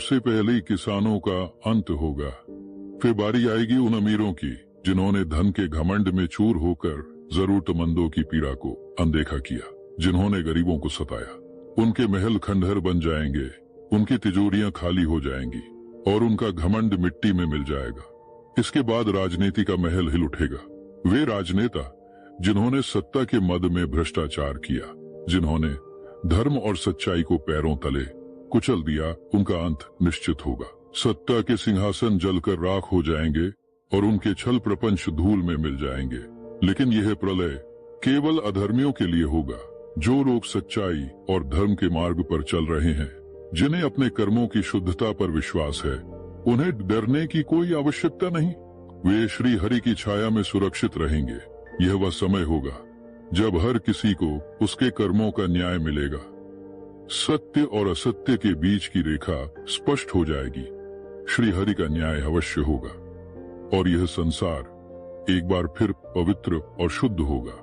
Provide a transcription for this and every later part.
सबसे पहले ही किसानों का अंत होगा। फिर बारी आएगी उन अमीरों की जिन्होंने धन के घमंड में चूर होकर जरूरतमंदों की पीड़ा को अनदेखा किया, जिन्होंने गरीबों को सताया। उनके महल खंडहर बन जाएंगे, उनकी तिजोरियां खाली हो जाएंगी और उनका घमंड मिट्टी में मिल जाएगा। इसके बाद राजनीति का महल हिल उठेगा। वे राजनेता जिन्होंने सत्ता के मद में भ्रष्टाचार किया, जिन्होंने धर्म और सच्चाई को पैरों तले कुचल दिया, उनका अंत निश्चित होगा। सत्ता के सिंहासन जलकर राख हो जाएंगे और उनके छल प्रपंच धूल में मिल जाएंगे। लेकिन यह प्रलय केवल अधर्मियों के लिए होगा। जो लोग सच्चाई और धर्म के मार्ग पर चल रहे हैं, जिन्हें अपने कर्मों की शुद्धता पर विश्वास है, उन्हें डरने की कोई आवश्यकता नहीं। वे श्री हरि की छाया में सुरक्षित रहेंगे। यह वह समय होगा जब हर किसी को उसके कर्मों का न्याय मिलेगा। सत्य और असत्य के बीच की रेखा स्पष्ट हो जाएगी। श्री हरि का न्याय अवश्य होगा और यह संसार एक बार फिर पवित्र और शुद्ध होगा।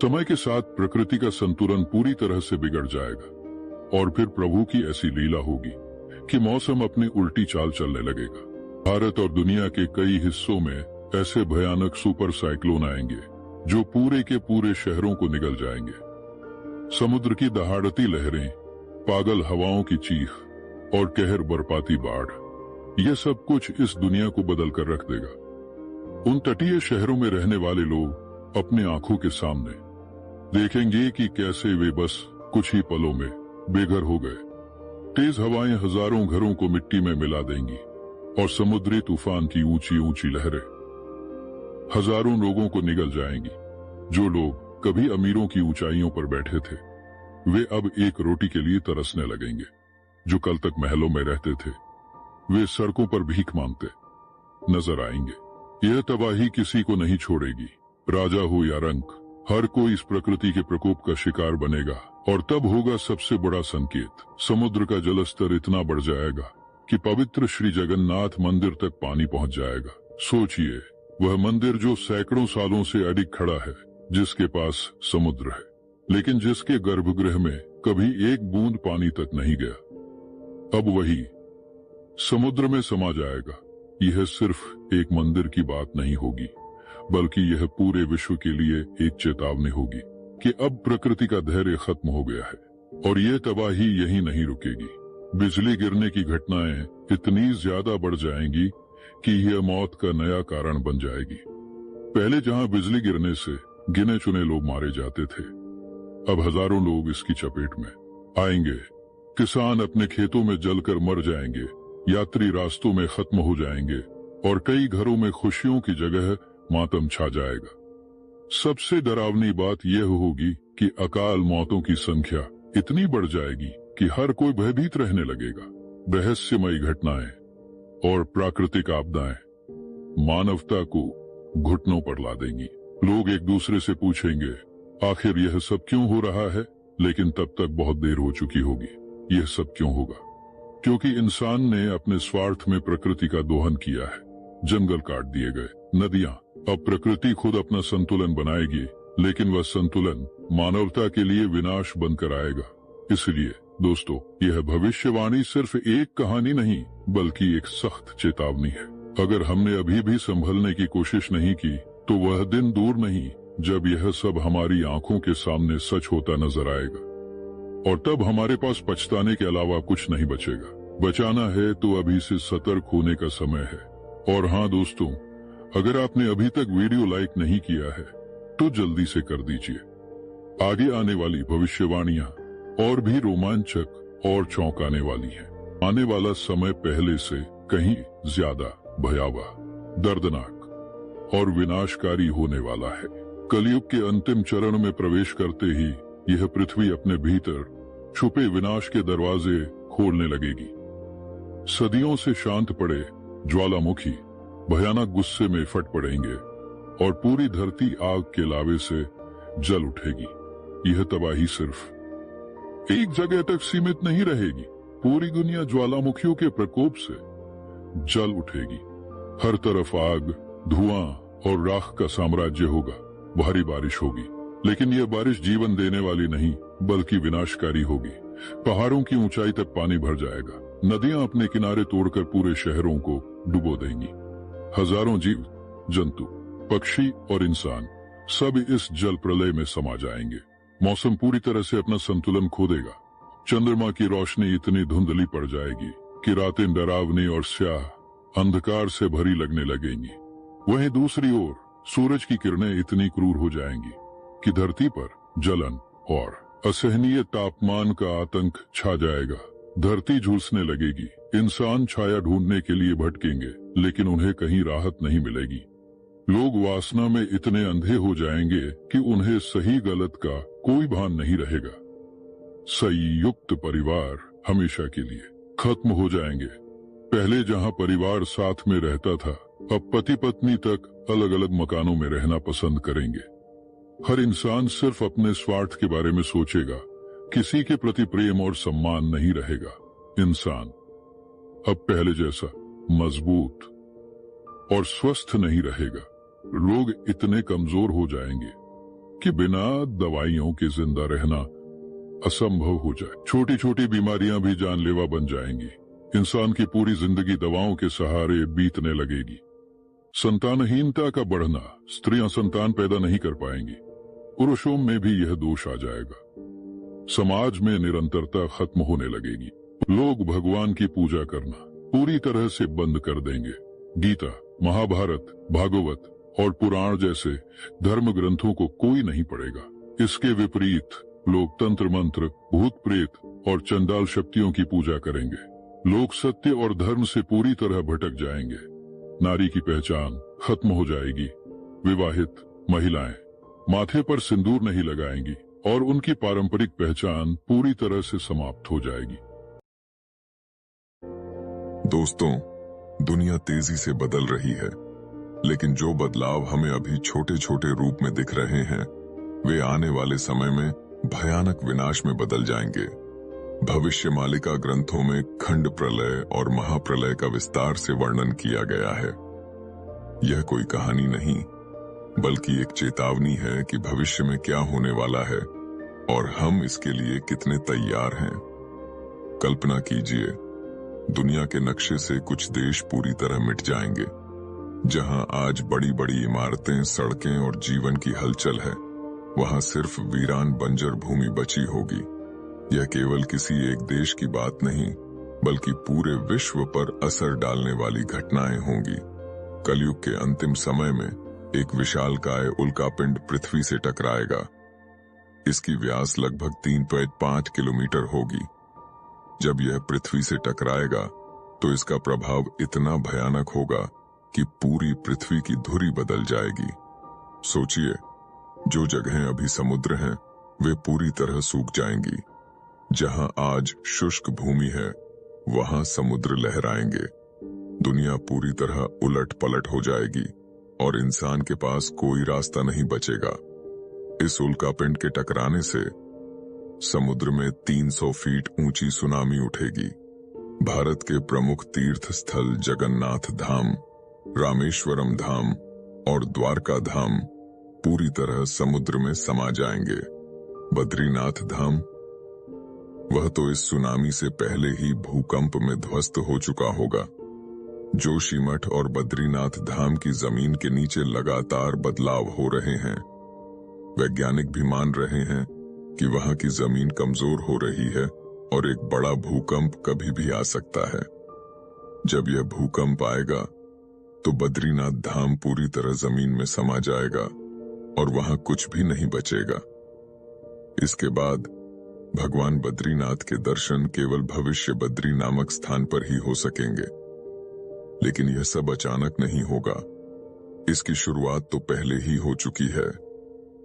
समय के साथ प्रकृति का संतुलन पूरी तरह से बिगड़ जाएगा और फिर प्रभु की ऐसी लीला होगी कि मौसम अपनी उल्टी चाल चलने लगेगा। भारत और दुनिया के कई हिस्सों में ऐसे भयानक सुपर साइक्लोन आएंगे जो पूरे के पूरे शहरों को निगल जाएंगे। समुद्र की दहाड़ती लहरें, पागल हवाओं की चीख और कहर बरपाती बाढ़, यह सब कुछ इस दुनिया को बदल कर रख देगा। उन तटीय शहरों में रहने वाले लोग अपनी आंखों के सामने देखेंगे कि कैसे वे बस कुछ ही पलों में बेघर हो गए। तेज हवाएं हजारों घरों को मिट्टी में मिला देंगी और समुद्री तूफान की ऊंची ऊंची लहरें हजारों लोगों को निगल जाएंगी। जो लोग कभी अमीरों की ऊंचाइयों पर बैठे थे, वे अब एक रोटी के लिए तरसने लगेंगे। जो कल तक महलों में रहते थे, वे सड़कों पर भीख मांगते नजर आएंगे। यह तबाही किसी को नहीं छोड़ेगी। राजा हो या रंक, हर कोई इस प्रकृति के प्रकोप का शिकार बनेगा और तब होगा सबसे बड़ा संकेत। समुद्र का जलस्तर इतना बढ़ जाएगा कि पवित्र श्री जगन्नाथ मंदिर तक पानी पहुंच जाएगा। सोचिए, वह मंदिर जो सैकड़ों सालों से अडिग खड़ा है, जिसके पास समुद्र है, लेकिन जिसके गर्भगृह में कभी एक बूंद पानी तक नहीं गया, अब वही समुद्र में समा जाएगा। यह सिर्फ एक मंदिर की बात नहीं होगी, बल्कि यह पूरे विश्व के लिए एक चेतावनी होगी कि अब प्रकृति का धैर्य खत्म हो गया है और यह तबाही यहीं नहीं रुकेगी। बिजली गिरने की घटनाएं इतनी ज्यादा बढ़ जाएंगी कि यह मौत का नया कारण बन जाएगी। पहले जहां बिजली गिरने से गिने चुने लोग मारे जाते थे, अब हजारों लोग इसकी चपेट में आएंगे। किसान अपने खेतों में जलकर मर जाएंगे, यात्री रास्तों में खत्म हो जाएंगे और कई घरों में खुशियों की जगह मातम छा जाएगा। सबसे डरावनी बात यह होगी कि अकाल मौतों की संख्या इतनी बढ़ जाएगी कि हर कोई भयभीत रहने लगेगा। रहस्यमयी घटनाएं और प्राकृतिक आपदाएं मानवता को घुटनों पर ला देंगी। लोग एक दूसरे से पूछेंगे, आखिर यह सब क्यों हो रहा है? लेकिन तब तक बहुत देर हो चुकी होगी। यह सब क्यों होगा? क्योंकि इंसान ने अपने स्वार्थ में प्रकृति का दोहन किया है। जंगल काट दिए गए, नदियां। अब प्रकृति खुद अपना संतुलन बनाएगी, लेकिन वह संतुलन मानवता के लिए विनाश बनकर आएगा। इसलिए दोस्तों, यह भविष्यवाणी सिर्फ एक कहानी नहीं, बल्कि एक सख्त चेतावनी है। अगर हमने अभी भी संभलने की कोशिश नहीं की, तो वह दिन दूर नहीं जब यह सब हमारी आंखों के सामने सच होता नजर आएगा और तब हमारे पास पछताने के अलावा कुछ नहीं बचेगा। बचाना है तो अभी से सतर्क होने का समय है। और हाँ दोस्तों, अगर आपने अभी तक वीडियो लाइक नहीं किया है तो जल्दी से कर दीजिए। आगे आने वाली भविष्यवाणियां और भी रोमांचक और चौंकाने वाली हैं। आने वाला समय पहले से कहीं ज्यादा भयावह, दर्दनाक और विनाशकारी होने वाला है। कलयुग के अंतिम चरण में प्रवेश करते ही यह पृथ्वी अपने भीतर छुपे विनाश के दरवाजे खोलने लगेगी। सदियों से शांत पड़े ज्वालामुखी भयानक गुस्से में फट पड़ेंगे और पूरी धरती आग के लावे से जल उठेगी। यह तबाही सिर्फ एक जगह तक सीमित नहीं रहेगी, पूरी दुनिया ज्वालामुखियों के प्रकोप से जल उठेगी। हर तरफ आग, धुआं और राख का साम्राज्य होगा। भारी बारिश होगी, लेकिन यह बारिश जीवन देने वाली नहीं, बल्कि विनाशकारी होगी। पहाड़ों की ऊंचाई तक पानी भर जाएगा, नदियां अपने किनारे तोड़कर पूरे शहरों को डुबो देंगी। हजारों जीव जंतु, पक्षी और इंसान सब इस जल प्रलय में समा जाएंगे। मौसम पूरी तरह से अपना संतुलन खो देगा। चंद्रमा की रोशनी इतनी धुंधली पड़ जाएगी कि रातें डरावनी और स्याह अंधकार से भरी लगने लगेंगी। वहीं दूसरी ओर सूरज की किरणें इतनी क्रूर हो जाएंगी कि धरती पर जलन और असहनीय तापमान का आतंक छा जाएगा। धरती झुलसने लगेगी। इंसान छाया ढूंढने के लिए भटकेंगे, लेकिन उन्हें कहीं राहत नहीं मिलेगी। लोग वासना में इतने अंधे हो जाएंगे कि उन्हें सही गलत का कोई भान नहीं रहेगा। संयुक्त परिवार हमेशा के लिए खत्म हो जाएंगे। पहले जहां परिवार साथ में रहता था, अब पति पत्नी तक अलग अलग मकानों में रहना पसंद करेंगे। हर इंसान सिर्फ अपने स्वार्थ के बारे में सोचेगा। किसी के प्रति प्रेम और सम्मान नहीं रहेगा। इंसान अब पहले जैसा मजबूत और स्वस्थ नहीं रहेगा। लोग इतने कमजोर हो जाएंगे कि बिना दवाइयों के जिंदा रहना असंभव हो जाए। छोटी छोटी बीमारियां भी जानलेवा बन जाएंगी। इंसान की पूरी जिंदगी दवाओं के सहारे बीतने लगेगी। संतानहीनता का बढ़ना, स्त्रियां संतान पैदा नहीं कर पाएंगी। पुरुषों में भी यह दोष आ जाएगा। समाज में निरंतरता खत्म होने लगेगी। लोग भगवान की पूजा करना पूरी तरह से बंद कर देंगे। गीता, महाभारत, भागवत और पुराण जैसे धर्म ग्रंथों को कोई नहीं पढ़ेगा। इसके विपरीत लोग तंत्र मंत्र, भूत प्रेत और चंडाल शक्तियों की पूजा करेंगे। लोग सत्य और धर्म से पूरी तरह भटक जाएंगे। नारी की पहचान खत्म हो जाएगी। विवाहित महिलाएं माथे पर सिंदूर नहीं लगाएंगी और उनकी पारंपरिक पहचान पूरी तरह से समाप्त हो जाएगी। दोस्तों, दुनिया तेजी से बदल रही है, लेकिन जो बदलाव हमें अभी छोटे छोटे रूप में दिख रहे हैं, वे आने वाले समय में भयानक विनाश में बदल जाएंगे। भविष्यमालिका ग्रंथों में खंड प्रलय और महाप्रलय का विस्तार से वर्णन किया गया है। यह कोई कहानी नहीं, बल्कि एक चेतावनी है कि भविष्य में क्या होने वाला है और हम इसके लिए कितने तैयार हैं। कल्पना कीजिए, दुनिया के नक्शे से कुछ देश पूरी तरह मिट जाएंगे। जहां आज बड़ी बड़ी इमारतें, सड़कें और जीवन की हलचल है, वहां सिर्फ वीरान बंजर भूमि बची होगी। यह केवल किसी एक देश की बात नहीं, बल्कि पूरे विश्व पर असर डालने वाली घटनाएं होंगी। कलयुग के अंतिम समय में एक विशालकाय उल्कापिंड पृथ्वी से टकराएगा। इसकी व्यास लगभग 3.5 किलोमीटर होगी। जब यह पृथ्वी से टकराएगा तो इसका प्रभाव इतना भयानक होगा कि पूरी पृथ्वी की धुरी बदल जाएगी। सोचिए, जो जगहें अभी समुद्र हैं, वे पूरी तरह सूख जाएंगी। जहां आज शुष्क भूमि है, वहां समुद्र लहराएंगे। दुनिया पूरी तरह उलट पलट हो जाएगी और इंसान के पास कोई रास्ता नहीं बचेगा। इस उल्कापिंड के टकराने से समुद्र में 300 फीट ऊंची सुनामी उठेगी। भारत के प्रमुख तीर्थ स्थल जगन्नाथ धाम, रामेश्वरम धाम और द्वारका धाम पूरी तरह समुद्र में समा जाएंगे। बद्रीनाथ धाम, वह तो इस सुनामी से पहले ही भूकंप में ध्वस्त हो चुका होगा। जोशीमठ और बद्रीनाथ धाम की जमीन के नीचे लगातार बदलाव हो रहे हैं। वैज्ञानिक भी मान रहे हैं कि वहां की जमीन कमजोर हो रही है और एक बड़ा भूकंप कभी भी आ सकता है। जब यह भूकंप आएगा तो बद्रीनाथ धाम पूरी तरह जमीन में समा जाएगा और वहां कुछ भी नहीं बचेगा। इसके बाद भगवान बद्रीनाथ के दर्शन केवल भविष्य बद्री नामक स्थान पर ही हो सकेंगे। लेकिन यह सब अचानक नहीं होगा। इसकी शुरुआत तो पहले ही हो चुकी है।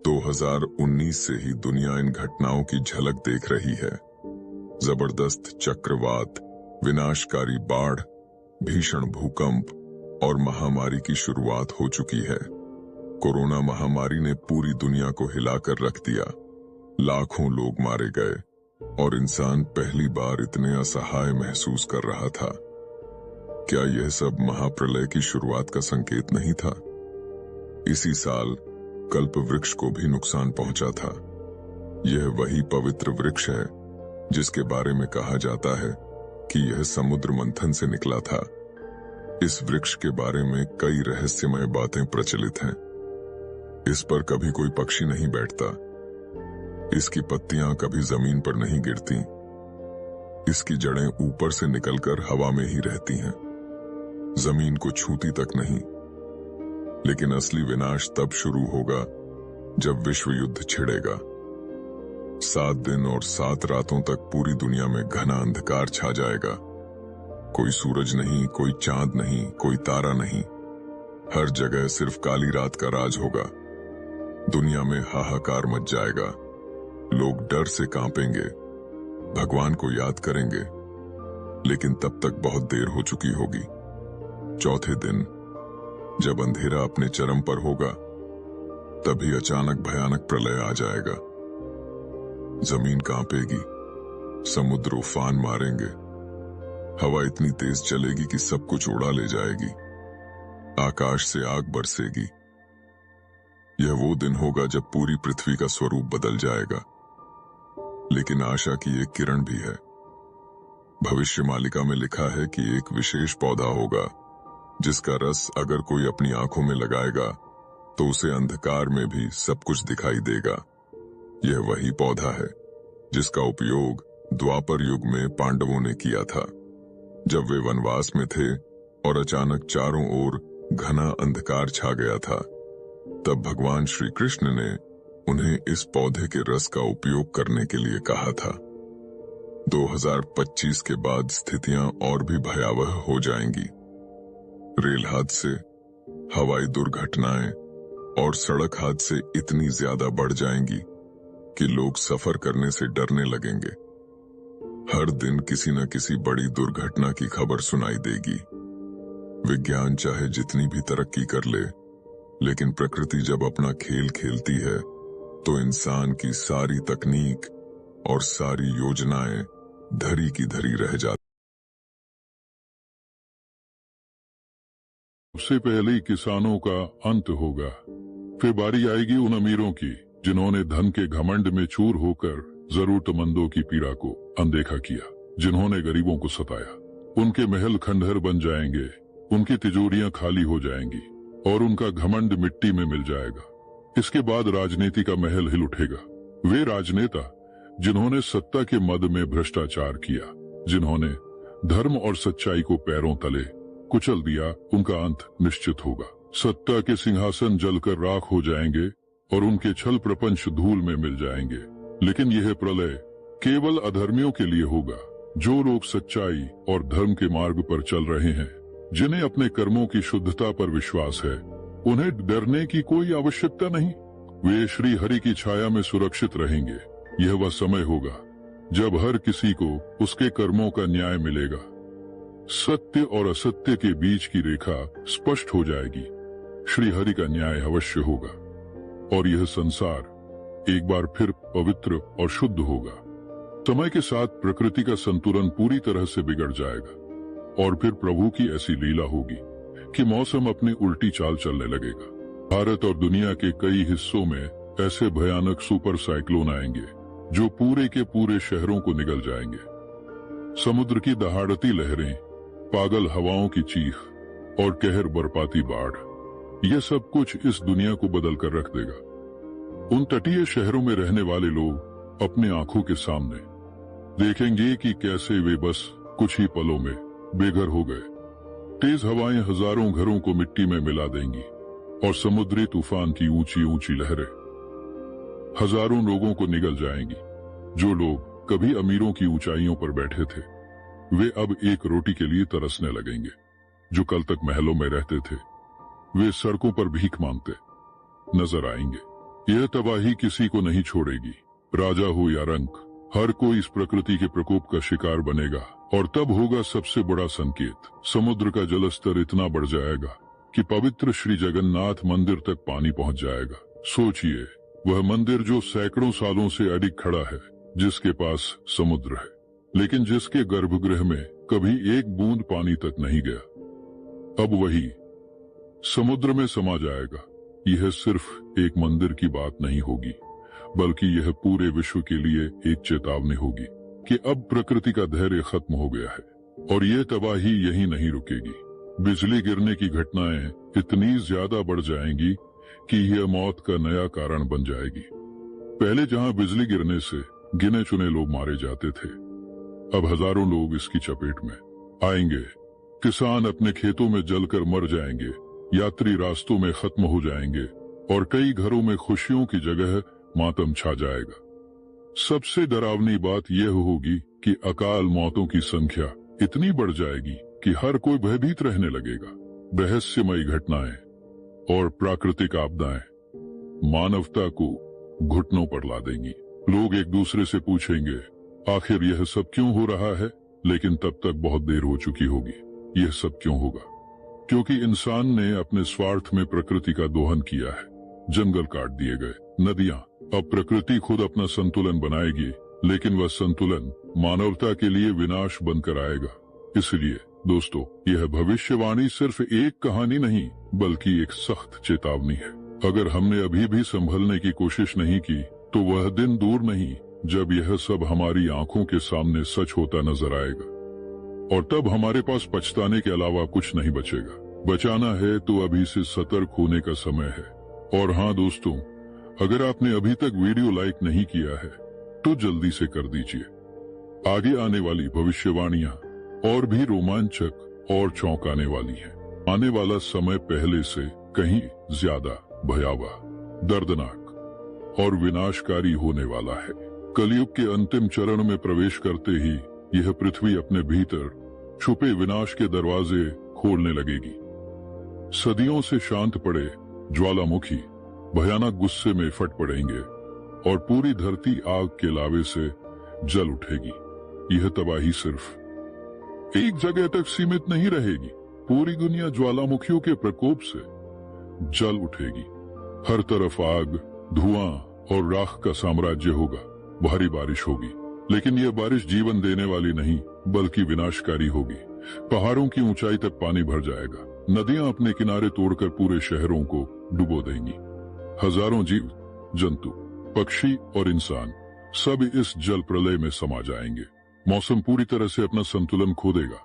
2019 से ही दुनिया इन घटनाओं की झलक देख रही है। जबरदस्त चक्रवात, विनाशकारी बाढ़, भीषण भूकंप और महामारी की शुरुआत हो चुकी है। कोरोना महामारी ने पूरी दुनिया को हिलाकर रख दिया। लाखों लोग मारे गए और इंसान पहली बार इतने असहाय महसूस कर रहा था। क्या यह सब महाप्रलय की शुरुआत का संकेत नहीं था? इसी साल कल्प वृक्ष को भी नुकसान पहुंचा था। यह वही पवित्र वृक्ष है जिसके बारे में कहा जाता है कि यह समुद्र मंथन से निकला था। इस वृक्ष के बारे में कई रहस्यमय बातें प्रचलित हैं। इस पर कभी कोई पक्षी नहीं बैठता, इसकी पत्तियां कभी जमीन पर नहीं गिरती, इसकी जड़ें ऊपर से निकलकर हवा में ही रहती हैं, जमीन को छूती तक नहीं। लेकिन असली विनाश तब शुरू होगा जब विश्व युद्ध छिड़ेगा। 7 दिन और 7 रातों तक पूरी दुनिया में घना अंधकार छा जाएगा। कोई सूरज नहीं, कोई चांद नहीं, कोई तारा नहीं, हर जगह सिर्फ काली रात का राज होगा। दुनिया में हाहाकार मच जाएगा, लोग डर से कांपेंगे, भगवान को याद करेंगे, लेकिन तब तक बहुत देर हो चुकी होगी। चौथे दिन जब अंधेरा अपने चरम पर होगा, तभी अचानक भयानक प्रलय आ जाएगा। जमीन कांपेगी, समुद्र उफान मारेंगे, हवा इतनी तेज चलेगी कि सब कुछ उड़ा ले जाएगी, आकाश से आग बरसेगी। यह वो दिन होगा जब पूरी पृथ्वी का स्वरूप बदल जाएगा। लेकिन आशा की एक किरण भी है। भविष्य मालिका में लिखा है कि एक विशेष पौधा होगा जिसका रस अगर कोई अपनी आंखों में लगाएगा तो उसे अंधकार में भी सब कुछ दिखाई देगा। यह वही पौधा है जिसका उपयोग द्वापर युग में पांडवों ने किया था, जब वे वनवास में थे और अचानक चारों ओर घना अंधकार छा गया था। तब भगवान श्री कृष्ण ने उन्हें इस पौधे के रस का उपयोग करने के लिए कहा था। 2025 के बाद स्थितियां और भी भयावह हो जाएंगी। रेल हादसे, हवाई दुर्घटनाएं और सड़क हादसे इतनी ज्यादा बढ़ जाएंगी कि लोग सफर करने से डरने लगेंगे। हर दिन किसी न किसी बड़ी दुर्घटना की खबर सुनाई देगी। विज्ञान चाहे जितनी भी तरक्की कर ले, लेकिन प्रकृति जब अपना खेल खेलती है तो इंसान की सारी तकनीक और सारी योजनाएं धरी की धरी रह जाती। सबसे पहले किसानों का अंत होगा, फिर बारी आएगी उन अमीरों की जिन्होंने धन के घमंड में चूर होकर जरूरतमंदों की पीड़ा को अनदेखा किया, जिन्होंने गरीबों को सताया। उनके महल खंडहर बन जाएंगे, उनकी तिजोरियां खाली हो जाएंगी और उनका घमंड मिट्टी में मिल जाएगा। इसके बाद राजनीति का महल हिल उठेगा। वे राजनेता जिन्होंने सत्ता के मद में भ्रष्टाचार किया, जिन्होंने धर्म और सच्चाई को पैरों तले कुचल दिया, उनका अंत निश्चित होगा। सत्ता के सिंहासन जलकर राख हो जाएंगे और उनके छल प्रपंच धूल में मिल जाएंगे। लेकिन यह प्रलय केवल अधर्मियों के लिए होगा। जो लोग सच्चाई और धर्म के मार्ग पर चल रहे हैं, जिन्हें अपने कर्मों की शुद्धता पर विश्वास है, उन्हें डरने की कोई आवश्यकता नहीं। वे श्री हरि की छाया में सुरक्षित रहेंगे। यह वह समय होगा जब हर किसी को उसके कर्मों का न्याय मिलेगा। सत्य और असत्य के बीच की रेखा स्पष्ट हो जाएगी। श्री हरि का न्याय अवश्य होगा और यह संसार एक बार फिर पवित्र और शुद्ध होगा। समय के साथ प्रकृति का संतुलन पूरी तरह से बिगड़ जाएगा और फिर प्रभु की ऐसी लीला होगी कि मौसम अपनी उल्टी चाल चलने लगेगा। भारत और दुनिया के कई हिस्सों में ऐसे भयानक सुपर साइक्लोन आएंगे जो पूरे के पूरे शहरों को निगल जाएंगे। समुद्र की दहाड़ती लहरें, पागल हवाओं की चीख और कहर बरपाती बाढ़, यह सब कुछ इस दुनिया को बदल कर रख देगा। उन तटीय शहरों में रहने वाले लोग अपनी आंखों के सामने देखेंगे कि कैसे वे बस कुछ ही पलों में बेघर हो गए। तेज हवाएं हजारों घरों को मिट्टी में मिला देंगी और समुद्री तूफान की ऊंची ऊंची लहरें हजारों लोगों को निगल जाएंगी। जो लोग कभी अमीरों की ऊंचाइयों पर बैठे थे, वे अब एक रोटी के लिए तरसने लगेंगे। जो कल तक महलों में रहते थे, वे सड़कों पर भीख मांगते नजर आएंगे। यह तबाही किसी को नहीं छोड़ेगी, राजा हो या रंक, हर कोई इस प्रकृति के प्रकोप का शिकार बनेगा। और तब होगा सबसे बड़ा संकेत। समुद्र का जलस्तर इतना बढ़ जाएगा कि पवित्र श्री जगन्नाथ मंदिर तक पानी पहुंच जाएगा। सोचिए, वह मंदिर जो सैकड़ों सालों से अडिग खड़ा है, जिसके पास समुद्र है, लेकिन जिसके गर्भगृह में कभी एक बूंद पानी तक नहीं गया, अब वही समुद्र में समा जाएगा। यह सिर्फ एक मंदिर की बात नहीं होगी, बल्कि यह पूरे विश्व के लिए एक चेतावनी होगी कि अब प्रकृति का धैर्य खत्म हो गया है। और ये तबाही यही नहीं रुकेगी। बिजली गिरने की घटनाएं इतनी ज्यादा बढ़ जाएंगी कि यह मौत का नया कारण बन जाएगी। पहले जहां बिजली गिरने से गिने चुने लोग मारे जाते थे, अब हजारों लोग इसकी चपेट में आएंगे। किसान अपने खेतों में जलकर मर जाएंगे, यात्री रास्तों में खत्म हो जाएंगे और कई घरों में खुशियों की जगह मातम छा जाएगा। सबसे डरावनी बात यह होगी कि अकाल मौतों की संख्या इतनी बढ़ जाएगी कि हर कोई भयभीत रहने लगेगा। रहस्यमयी घटनाएं और प्राकृतिक आपदाएं मानवता को घुटनों पर ला देंगी। लोग एक दूसरे से पूछेंगे, आखिर यह सब क्यों हो रहा है? लेकिन तब तक बहुत देर हो चुकी होगी। यह सब क्यों होगा? क्योंकि इंसान ने अपने स्वार्थ में प्रकृति का दोहन किया है। जंगल काट दिए गए, नदियां। अब प्रकृति खुद अपना संतुलन बनाएगी, लेकिन वह संतुलन मानवता के लिए विनाश बनकर आएगा। इसलिए दोस्तों, यह भविष्यवाणी सिर्फ एक कहानी नहीं, बल्कि एक सख्त चेतावनी है। अगर हमने अभी भी संभलने की कोशिश नहीं की, तो वह दिन दूर नहीं जब यह सब हमारी आंखों के सामने सच होता नजर आएगा, और तब हमारे पास पछताने के अलावा कुछ नहीं बचेगा। बचाना है तो अभी से सतर्क होने का समय है। और हाँ दोस्तों, अगर आपने अभी तक वीडियो लाइक नहीं किया है तो जल्दी से कर दीजिए। आगे आने वाली भविष्यवाणियां और भी रोमांचक और चौंकाने वाली हैं। आने वाला समय पहले से कहीं ज्यादा भयावह, दर्दनाक और विनाशकारी होने वाला है। कलयुग के अंतिम चरण में प्रवेश करते ही यह पृथ्वी अपने भीतर छुपे विनाश के दरवाजे खोलने लगेगी। सदियों से शांत पड़े ज्वालामुखी भयानक गुस्से में फट पड़ेंगे और पूरी धरती आग के लावे से जल उठेगी। यह तबाही सिर्फ एक जगह तक सीमित नहीं रहेगी, पूरी दुनिया ज्वालामुखियों के प्रकोप से जल उठेगी। हर तरफ आग, धुआं और राख का साम्राज्य होगा। भारी बारिश होगी, लेकिन यह बारिश जीवन देने वाली नहीं बल्कि विनाशकारी होगी। पहाड़ों की ऊंचाई तक पानी भर जाएगा। नदियां अपने किनारे तोड़कर पूरे शहरों को डुबो देंगी। हजारों जीव जंतु, पक्षी और इंसान सब इस जल प्रलय में समा जाएंगे। मौसम पूरी तरह से अपना संतुलन खो देगा।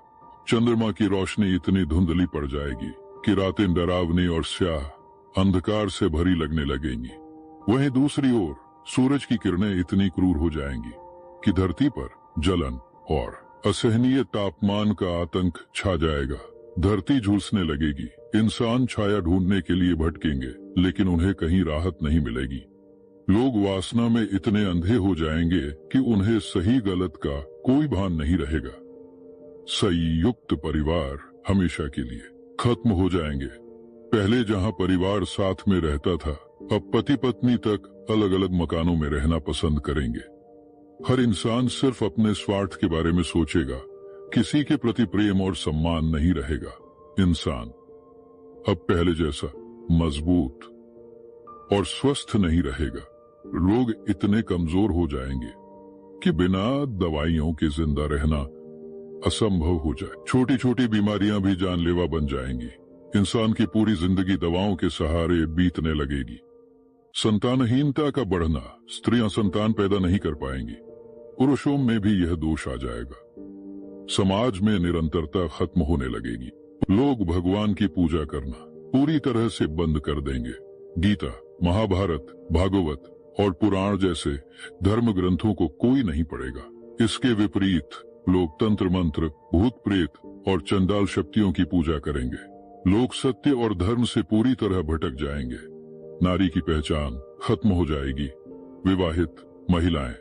चंद्रमा की रोशनी इतनी धुंधली पड़ जाएगी कि रातें डरावनी और स्याह अंधकार से भरी लगने लगेंगी। वहीं दूसरी ओर सूरज की किरणें इतनी क्रूर हो जाएंगी कि धरती पर जलन और असहनीय तापमान का आतंक छा जाएगा। धरती झुलसने लगेगी। इंसान छाया ढूंढने के लिए भटकेंगे, लेकिन उन्हें कहीं राहत नहीं मिलेगी। लोग वासना में इतने अंधे हो जाएंगे कि उन्हें सही गलत का कोई भान नहीं रहेगा। संयुक्त परिवार हमेशा के लिए खत्म हो जाएंगे। पहले जहां परिवार साथ में रहता था, अब पति पत्नी तक अलग अलग मकानों में रहना पसंद करेंगे। हर इंसान सिर्फ अपने स्वार्थ के बारे में सोचेगा। किसी के प्रति प्रेम और सम्मान नहीं रहेगा। इंसान अब पहले जैसा मजबूत और स्वस्थ नहीं रहेगा। लोग इतने कमजोर हो जाएंगे कि बिना दवाइयों के जिंदा रहना असंभव हो जाए। छोटी छोटी बीमारियां भी जानलेवा बन जाएंगी। इंसान की पूरी जिंदगी दवाओं के सहारे बीतने लगेगी। संतानहीनता का बढ़ना, स्त्रियां संतान पैदा नहीं कर पाएंगी। पुरुषों में भी यह दोष आ जाएगा। समाज में निरंतरता खत्म होने लगेगी। लोग भगवान की पूजा करना पूरी तरह से बंद कर देंगे। गीता, महाभारत, भागवत और पुराण जैसे धर्म ग्रंथों को कोई नहीं पढ़ेगा। इसके विपरीत लोग तंत्र मंत्र, भूत प्रेत और चंडाल शक्तियों की पूजा करेंगे। लोग सत्य और धर्म से पूरी तरह भटक जाएंगे। नारी की पहचान खत्म हो जाएगी। विवाहित महिलाएं